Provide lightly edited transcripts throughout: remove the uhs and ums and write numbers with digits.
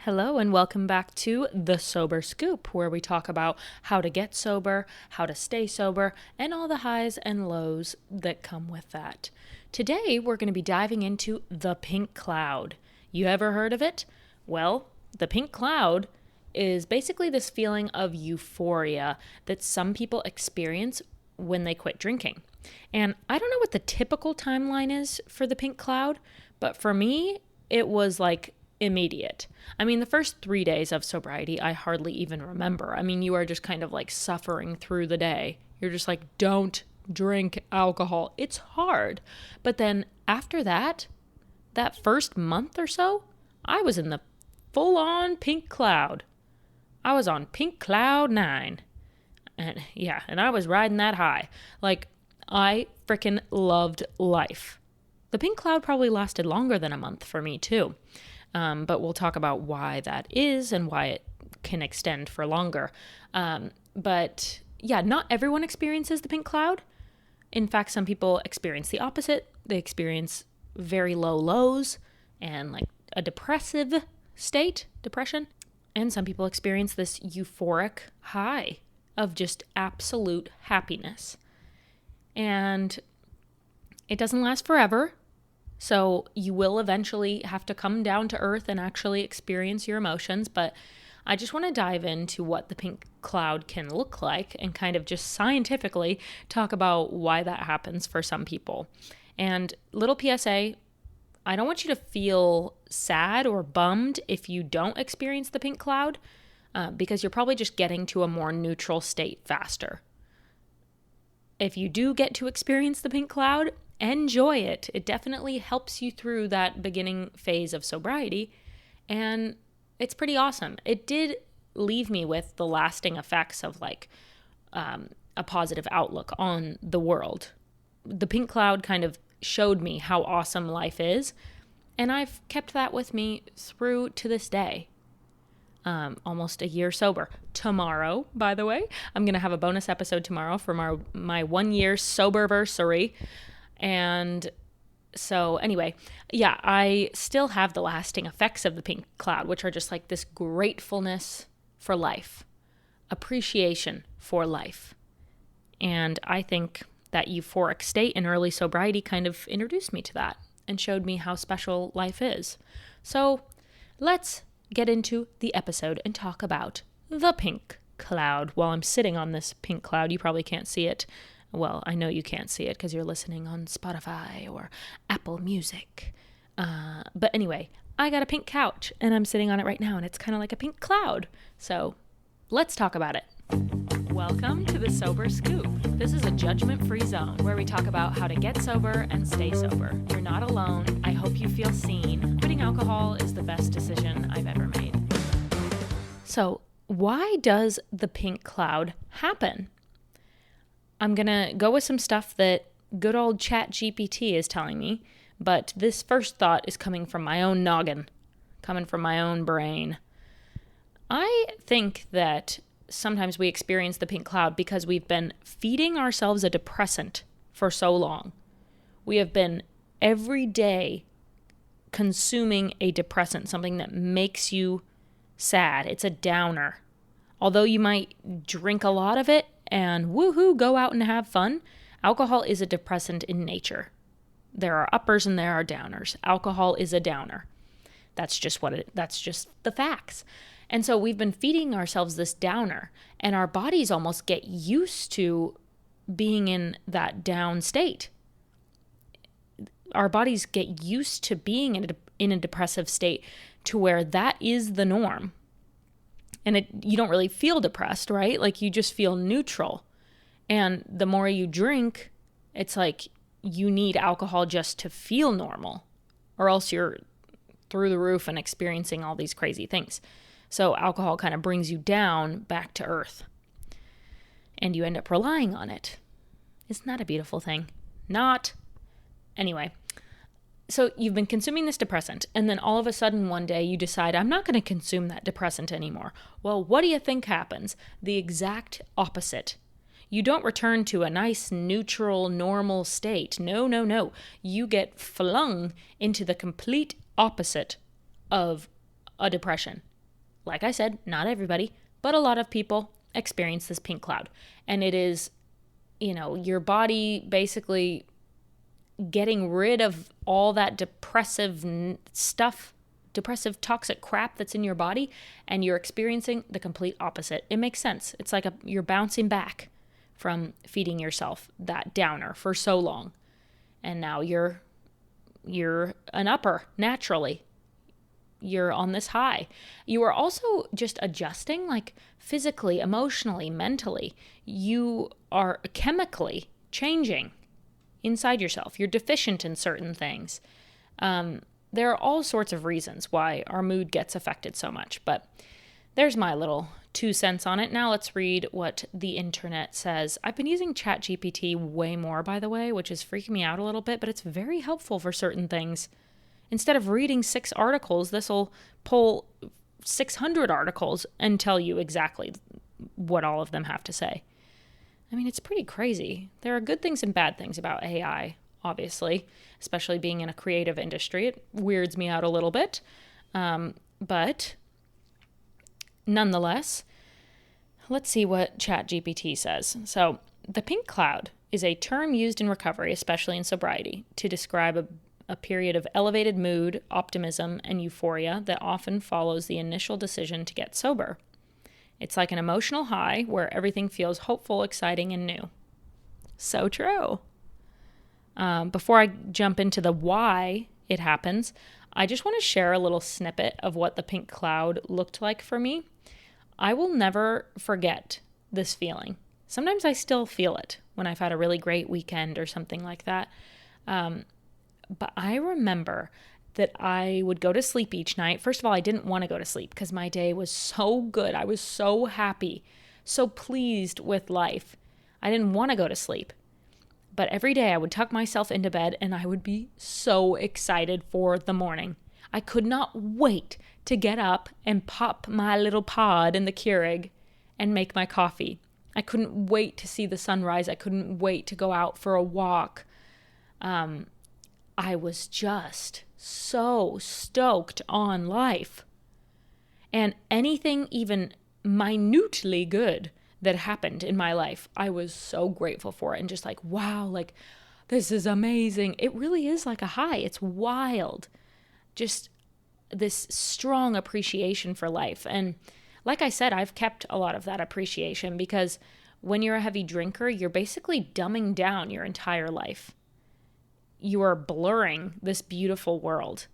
Hello and welcome back to The Sober Scoop, where we talk about how to get sober, how to stay sober, and all the highs and lows that come with that. Today, we're going to be diving into the pink cloud. You ever heard of it? Well, the pink cloud is basically this feeling of euphoria that some people experience when they quit drinking. And I don't know what the typical timeline is for the pink cloud, but for me, it was like immediate. I mean, the first 3 days of sobriety, I hardly even remember. I mean, you are just kind of like suffering through the day. You're just like, don't drink alcohol. It's hard. But then after that first month or so, I was in the full on pink cloud. I was on pink cloud 9. And I was riding that high. Like, I freaking loved life. The pink cloud probably lasted longer than a month for me too. But we'll talk about why that is and why it can extend for longer. But yeah, not everyone experiences the pink cloud. In fact, some people experience the opposite. They experience very low lows and like a depressive state, depression. And some people experience this euphoric high of just absolute happiness. And it doesn't last forever. So you will eventually have to come down to earth and actually experience your emotions. But I just want to dive into what the pink cloud can look like and kind of just scientifically talk about why that happens for some people. And little PSA, I don't want you to feel sad or bummed if you don't experience the pink cloud, because you're probably just getting to a more neutral state faster. If you do get to experience the pink cloud, enjoy it. It definitely helps you through that beginning phase of sobriety, and it's pretty awesome. It did leave me with the lasting effects of like a positive outlook on the world. The pink cloud kind of showed me how awesome life is, and I've kept that with me through to this day. Almost a year sober. Tomorrow, by the way, I'm going to have a bonus episode tomorrow for my 1 year soberversary. And so anyway, yeah, I still have the lasting effects of the pink cloud, which are just like this gratefulness for life, appreciation for life. And I think that euphoric state in early sobriety kind of introduced me to that and showed me how special life is. So let's get into the episode and talk about the pink cloud. While I'm sitting on this pink cloud, you probably can't see it. Well, I know you can't see it because you're listening on Spotify or Apple Music. But anyway, I got a pink couch and I'm sitting on it right now and it's kind of like a pink cloud. So let's talk about it. Welcome to the Sober Scoop. This is a judgment-free zone where we talk about how to get sober and stay sober. You're not alone. I hope you feel seen. Quitting alcohol is the best decision I've ever made. So why does the pink cloud happen? I'm going to go with some stuff that good old ChatGPT is telling me, but this first thought is coming from my own noggin, coming from my own brain. I think that sometimes we experience the pink cloud because we've been feeding ourselves a depressant for so long. We have been every day consuming a depressant, something that makes you sad. It's a downer. Although you might drink a lot of it and woohoo, go out and have fun, alcohol is a depressant in nature. There are uppers and there are downers. Alcohol is a downer. That's just the facts. And so we've been feeding ourselves this downer, and our bodies almost get used to being in that down state. Our bodies get used to being in a depressive state to where that is the norm. And you don't really feel depressed, right? Like you just feel neutral. And the more you drink, it's like you need alcohol just to feel normal, or else you're through the roof and experiencing all these crazy things. So alcohol kind of brings you down back to earth. And you end up relying on it. Isn't that a beautiful thing? Not. Anyway. So you've been consuming this depressant, and then all of a sudden one day you decide, I'm not going to consume that depressant anymore. Well, what do you think happens? The exact opposite. You don't return to a nice, neutral, normal state. No. You get flung into the complete opposite of a depression. like I said, not everybody, but a lot of people experience this pink cloud. And it is, your body basically getting rid of all that depressive stuff, depressive, toxic crap that's in your body, and you're experiencing the complete opposite. It makes sense. It's like you're bouncing back from feeding yourself that downer for so long. And now you're an upper naturally. You're on this high. You are also just adjusting, like physically, emotionally, mentally. You are chemically changing inside yourself. You're deficient in certain things. There are all sorts of reasons why our mood gets affected so much, but there's my little 2 cents on it. Now let's read what the internet says. I've been using ChatGPT way more, by the way, which is freaking me out a little bit, but it's very helpful for certain things. Instead of reading 6 articles, this will pull 600 articles and tell you exactly what all of them have to say. I mean, it's pretty crazy. There are good things and bad things about AI, obviously, especially being in a creative industry. It weirds me out a little bit. But nonetheless, let's see what ChatGPT says. So, the pink cloud is a term used in recovery, especially in sobriety, to describe a period of elevated mood, optimism, and euphoria that often follows the initial decision to get sober. It's like an emotional high where everything feels hopeful, exciting, and new. So true. Before I jump into the why it happens, I just want to share a little snippet of what the pink cloud looked like for me. I will never forget this feeling. Sometimes I still feel it when I've had a really great weekend or something like that. But I remember that I would go to sleep each night. First of all, I didn't want to go to sleep because my day was so good. I was so happy, so pleased with life. I didn't want to go to sleep. But every day I would tuck myself into bed and I would be so excited for the morning. I could not wait to get up and pop my little pod in the Keurig and make my coffee. I couldn't wait to see the sunrise. I couldn't wait to go out for a walk. I was just so stoked on life. And anything even minutely good that happened in my life, I was so grateful for it and just like, wow, like this is amazing. It really is like a high. It's wild. Just this strong appreciation for life. And like I said, I've kept a lot of that appreciation because when you're a heavy drinker, you're basically dumbing down your entire life. You are blurring this beautiful world.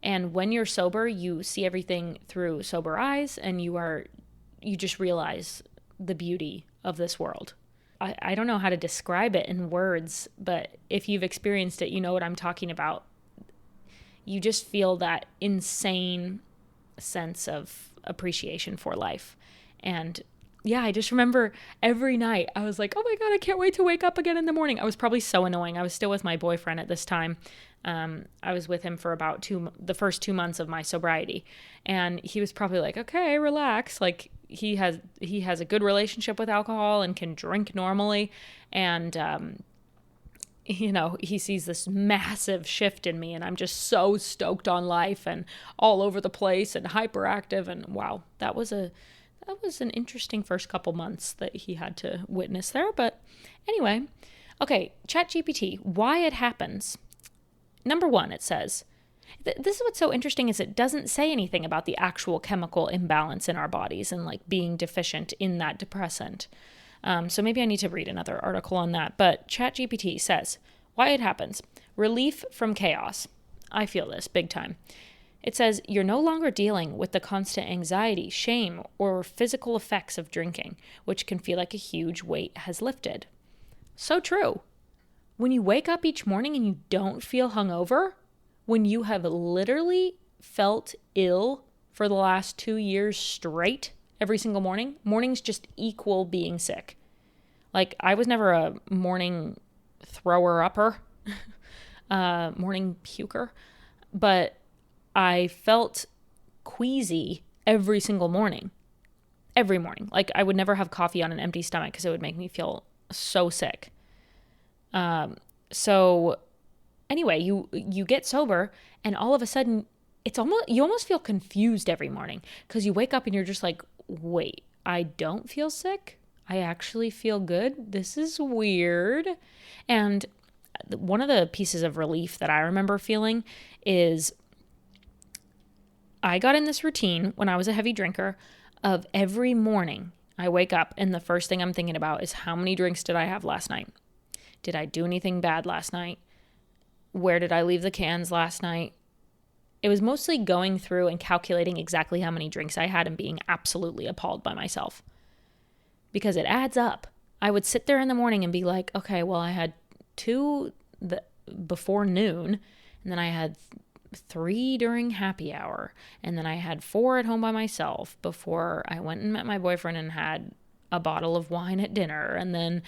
And when you're sober, you see everything through sober eyes and you just realize the beauty of this world. I don't know how to describe it in words, but if you've experienced it, you know what I'm talking about. You just feel that insane sense of appreciation for life. And yeah, I just remember every night I was like, oh my God, I can't wait to wake up again in the morning. I was probably so annoying. I was still with my boyfriend at this time. I was with him for about the first 2 months of my sobriety. And he was probably like, okay, relax. Like he has a good relationship with alcohol and can drink normally. And, he sees this massive shift in me and I'm just so stoked on life and all over the place and hyperactive. And wow, that was an interesting first couple months that he had to witness there. But anyway, okay, ChatGPT, why it happens. Number 1, it says, this is what's so interesting is it doesn't say anything about the actual chemical imbalance in our bodies and like being deficient in that depressant. So maybe I need to read another article on that. But ChatGPT says, why it happens. Relief from chaos. I feel this big time. It says, you're no longer dealing with the constant anxiety, shame, or physical effects of drinking, which can feel like a huge weight has lifted. So true. When you wake up each morning and you don't feel hungover, when you have literally felt ill for the last 2 years straight every single morning, mornings just equal being sick. Like, I was never a morning thrower-upper, morning puker, but I felt queasy every single morning. Every morning. Like, I would never have coffee on an empty stomach because it would make me feel so sick. So anyway, you get sober and all of a sudden you almost feel confused every morning because you wake up and you're just like, wait, I don't feel sick. I actually feel good. This is weird. And one of the pieces of relief that I remember feeling is I got in this routine when I was a heavy drinker of every morning I wake up and the first thing I'm thinking about is how many drinks did I have last night? Did I do anything bad last night? Where did I leave the cans last night? It was mostly going through and calculating exactly how many drinks I had and being absolutely appalled by myself because it adds up. I would sit there in the morning and be like, okay, well, I had 2 before noon, and then I had 3 during happy hour, and then I had 4 at home by myself before I went and met my boyfriend and had a bottle of wine at dinner, and then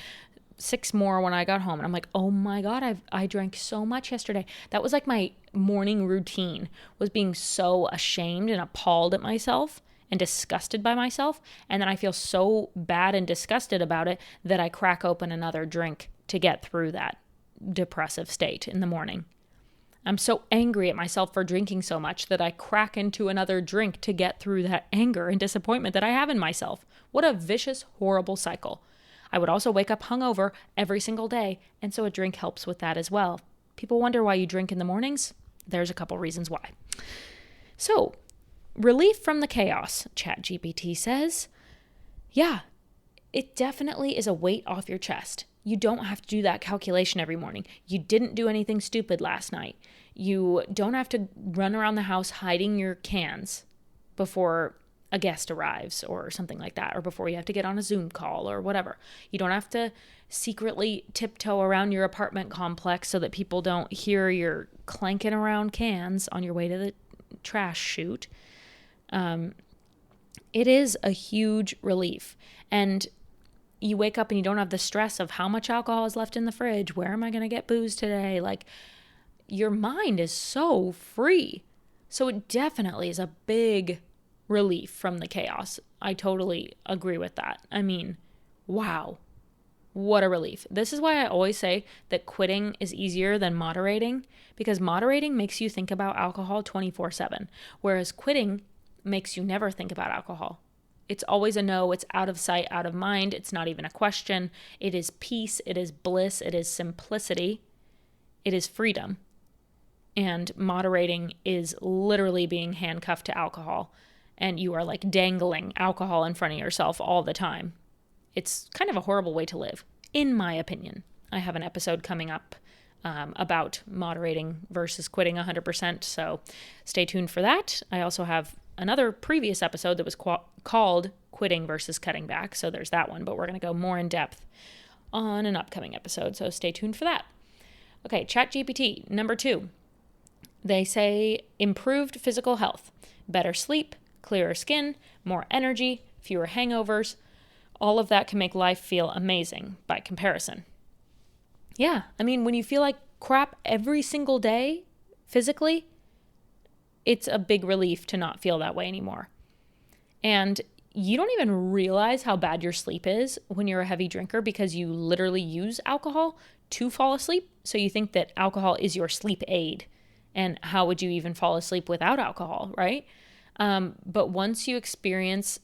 6 more when I got home. And I'm like, oh my God, I drank so much yesterday. That was like my morning routine, was being so ashamed and appalled at myself and disgusted by myself. And then I feel so bad and disgusted about it that I crack open another drink to get through that depressive state in the morning. I'm so angry at myself for drinking so much that I crack into another drink to get through that anger and disappointment that I have in myself. What a vicious, horrible cycle. I would also wake up hungover every single day, and so a drink helps with that as well. People wonder why you drink in the mornings. There's a couple reasons why. So, relief from the chaos, ChatGPT says. Yeah, it definitely is a weight off your chest. You don't have to do that calculation every morning. You didn't do anything stupid last night. You don't have to run around the house hiding your cans before a guest arrives or something like that, or before you have to get on a Zoom call or whatever. You don't have to secretly tiptoe around your apartment complex so that people don't hear you're clanking around cans on your way to the trash chute. It is a huge relief. And you wake up and you don't have the stress of how much alcohol is left in the fridge. Where am I going to get booze today? Like, your mind is so free. So it definitely is a big relief from the chaos. I totally agree with that. I mean, wow, what a relief. This is why I always say that quitting is easier than moderating, because moderating makes you think about alcohol 24/7, whereas quitting makes you never think about alcohol. It's always a no. It's out of sight, out of mind. It's not even a question. It is peace. It is bliss. It is simplicity. It is freedom. And moderating is literally being handcuffed to alcohol. And you are like dangling alcohol in front of yourself all the time. It's kind of a horrible way to live, in my opinion. I have an episode coming up about moderating versus quitting 100%. So stay tuned for that. I also have another previous episode that was called Quitting versus Cutting Back. So there's that one, but we're going to go more in depth on an upcoming episode. So stay tuned for that. Okay, ChatGPT, number 2. They say improved physical health, better sleep, clearer skin, more energy, fewer hangovers. All of that can make life feel amazing by comparison. Yeah, I mean, when you feel like crap every single day physically, it's a big relief to not feel that way anymore. And you don't even realize how bad your sleep is when you're a heavy drinker because you literally use alcohol to fall asleep. So you think that alcohol is your sleep aid. And how would you even fall asleep without alcohol, right? But once you experience,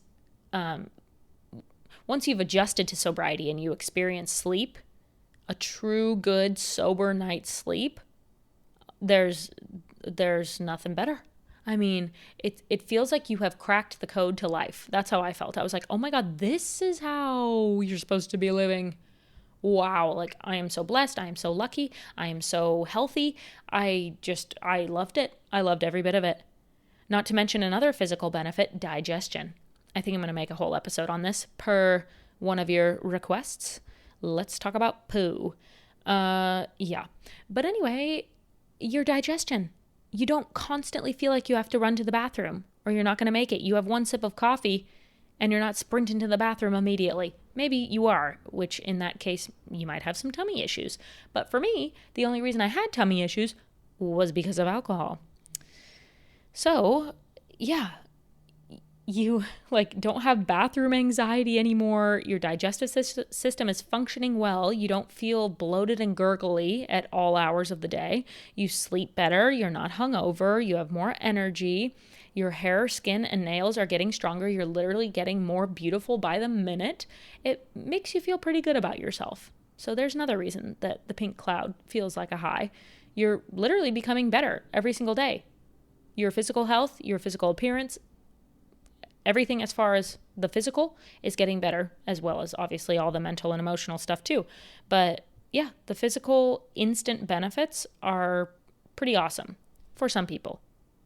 once you've adjusted to sobriety and you experience sleep, a true good sober night's sleep, there's nothing better. I mean, it feels like you have cracked the code to life. That's how I felt. I was like, oh my God, this is how you're supposed to be living. Wow, like I am so blessed. I am so lucky. I am so healthy. I loved it. I loved every bit of it. Not to mention another physical benefit, digestion. I think I'm going to make a whole episode on this per one of your requests. Let's talk about poo. Yeah. But anyway, your digestion. You don't constantly feel like you have to run to the bathroom or you're not going to make it. You have one sip of coffee and you're not sprinting to the bathroom immediately. Maybe you are, which in that case, you might have some tummy issues. But for me, the only reason I had tummy issues was because of alcohol. So, yeah, You like don't have bathroom anxiety anymore. Your digestive system is functioning well. You don't feel bloated and gurgly at all hours of the day. You sleep better. You're not hungover. You have more energy. Your hair, skin, and nails are getting stronger. You're literally getting more beautiful by the minute. It makes you feel pretty good about yourself. So there's another reason that the pink cloud feels like a high. You're literally becoming better every single day. Your physical health, your physical appearance, everything as far as the physical is getting better, as well as obviously all the mental and emotional stuff too. But yeah, the physical instant benefits are pretty awesome for some people.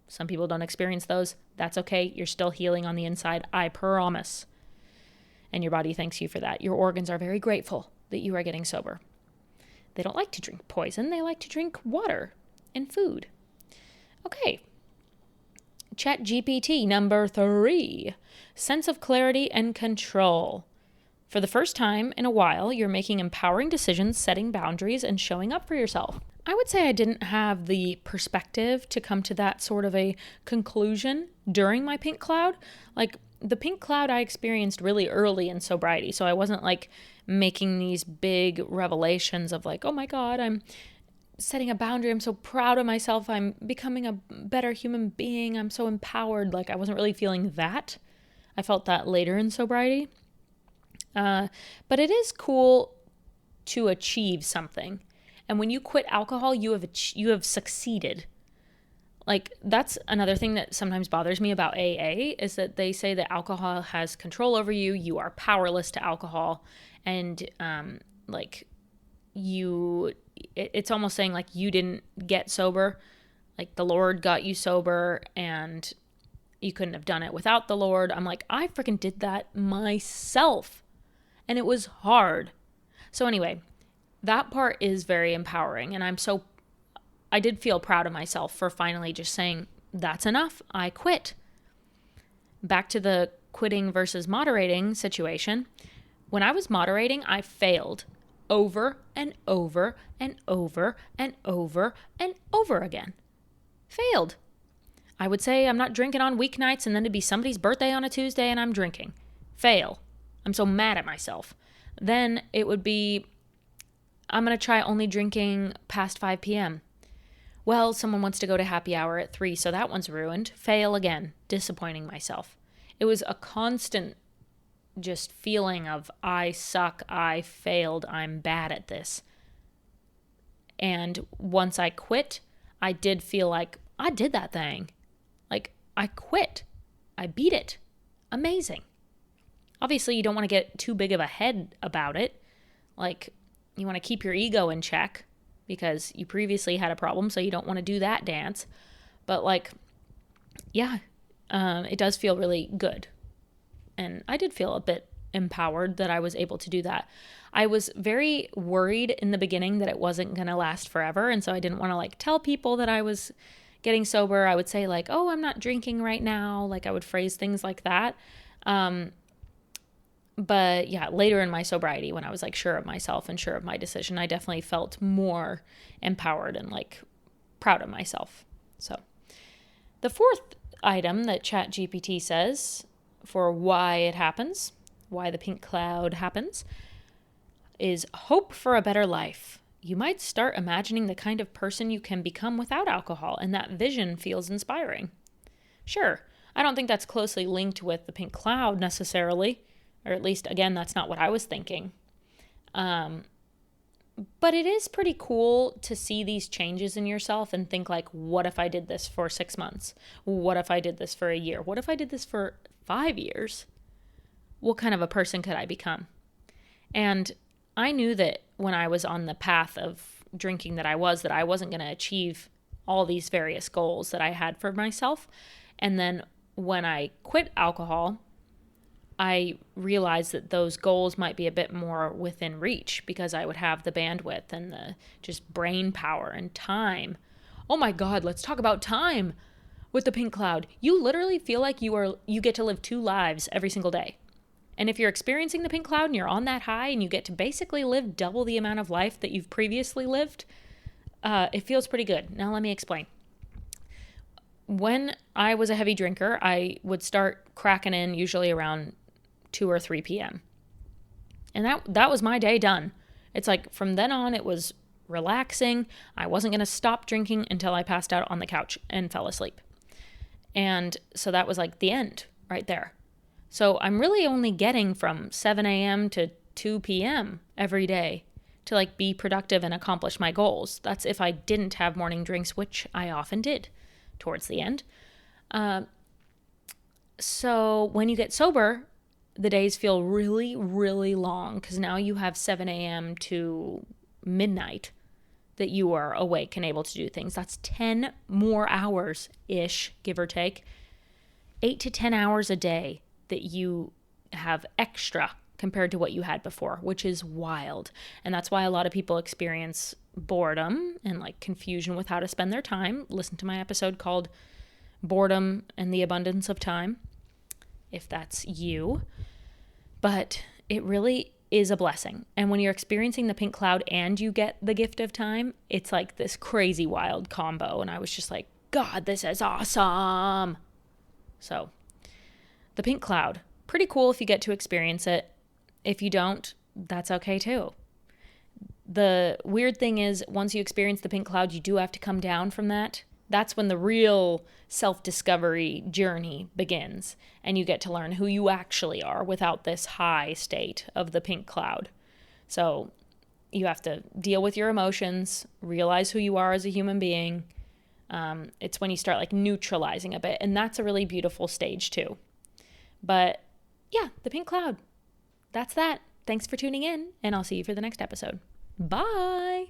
Some people don't experience those. That's okay. You're still healing on the inside, I promise. And your body thanks you for that. Your organs are very grateful that you are getting sober. They don't like to drink poison. They like to drink water and food. Okay. ChatGPT number 3, sense of clarity and control. For the first time in a while, you're making empowering decisions, setting boundaries, and showing up for yourself. I would say I didn't have the perspective to come to that sort of a conclusion during my pink cloud. Like the pink cloud I experienced really early in sobriety, so I wasn't like making these big revelations of like, oh my God, I'm setting a boundary. I'm so proud of myself. I'm becoming a better human being. I'm so empowered. Like I wasn't really feeling that. I felt that later in sobriety. But it is cool to achieve something. And when you quit alcohol, you have succeeded. Like that's another thing that sometimes bothers me about AA is that they say that alcohol has control over you. You are powerless to alcohol. And it's almost saying like you didn't get sober, like the Lord got you sober and you couldn't have done it without the Lord. I'm like, I freaking did that myself and it was hard. So anyway, that part is very empowering and I did feel proud of myself for finally just saying, that's enough, I quit. Back to the quitting versus moderating situation. When I was moderating, I failed over and over and over and over and over again. Failed. I would say I'm not drinking on weeknights and then it'd be somebody's birthday on a Tuesday and I'm drinking. Fail. I'm so mad at myself. Then it would be, I'm going to try only drinking past 5 p.m. Well, someone wants to go to happy hour at 3, so that one's ruined. Fail again. Disappointing myself. It was a constant just feeling of I suck, I failed, I'm bad at this. And once I quit, I did feel like I did that thing. Like I quit. I beat it. Amazing. Obviously, you don't want to get too big of a head about it. Like you want to keep your ego in check because you previously had a problem, so you don't want to do that dance. But like, yeah, it does feel really good. And I did feel a bit empowered that I was able to do that. I was very worried in the beginning that it wasn't going to last forever. And so I didn't want to like tell people that I was getting sober. I would say like, oh, I'm not drinking right now. Like I would phrase things like that. But yeah, later in my sobriety, when I was like sure of myself and sure of my decision, I definitely felt more empowered and like proud of myself. So the fourth item that ChatGPT says for why it happens, why the pink cloud happens, is hope for a better life. You might start imagining the kind of person you can become without alcohol, and that vision feels inspiring. Sure, I don't think that's closely linked with the pink cloud necessarily, or at least, again, that's not what I was thinking. But it is pretty cool to see these changes in yourself and think like, what if I did this for 6 months? What if I did this for a year? What if I did this for 5 years? What kind of a person could I become? And I knew that when I was on the path of drinking that I wasn't going to achieve all these various goals that I had for myself. And then when I quit alcohol, I realized that those goals might be a bit more within reach because I would have the bandwidth and the just brain power and time. Oh my God, let's talk about time with the pink cloud. You literally feel like you get to live 2 lives every single day. And if you're experiencing the pink cloud and you're on that high and you get to basically live double the amount of life that you've previously lived, it feels pretty good. Now let me explain. when I was a heavy drinker, I would start cracking in usually around 2 or 3 p.m. And that was my day done. It's like from then on, it was relaxing. I wasn't going to stop drinking until I passed out on the couch and fell asleep. And so that was like the end right there. So I'm really only getting from 7 a.m. to 2 p.m. every day to like be productive and accomplish my goals. That's if I didn't have morning drinks, which I often did towards the end. So when you get sober, the days feel really, really long because now you have 7 a.m. to midnight that you are awake and able to do things. That's 10 more hours-ish, give or take. 8 to 10 hours a day that you have extra compared to what you had before, which is wild. And that's why a lot of people experience boredom and like confusion with how to spend their time. Listen to my episode called Boredom and the Abundance of Time, if that's you. But it really is a blessing. And when you're experiencing the pink cloud and you get the gift of time, it's like this crazy wild combo. And I was just like, God, this is awesome. So the pink cloud, pretty cool if you get to experience it. If you don't, that's okay too. The weird thing is once you experience the pink cloud, you do have to come down from that. That's when the real self-discovery journey begins, and you get to learn who you actually are without this high state of the pink cloud. So you have to deal with your emotions, realize who you are as a human being. It's when you start like neutralizing a bit, and that's a really beautiful stage too. But yeah, the pink cloud. That's that. Thanks for tuning in, and I'll see you for the next episode. Bye!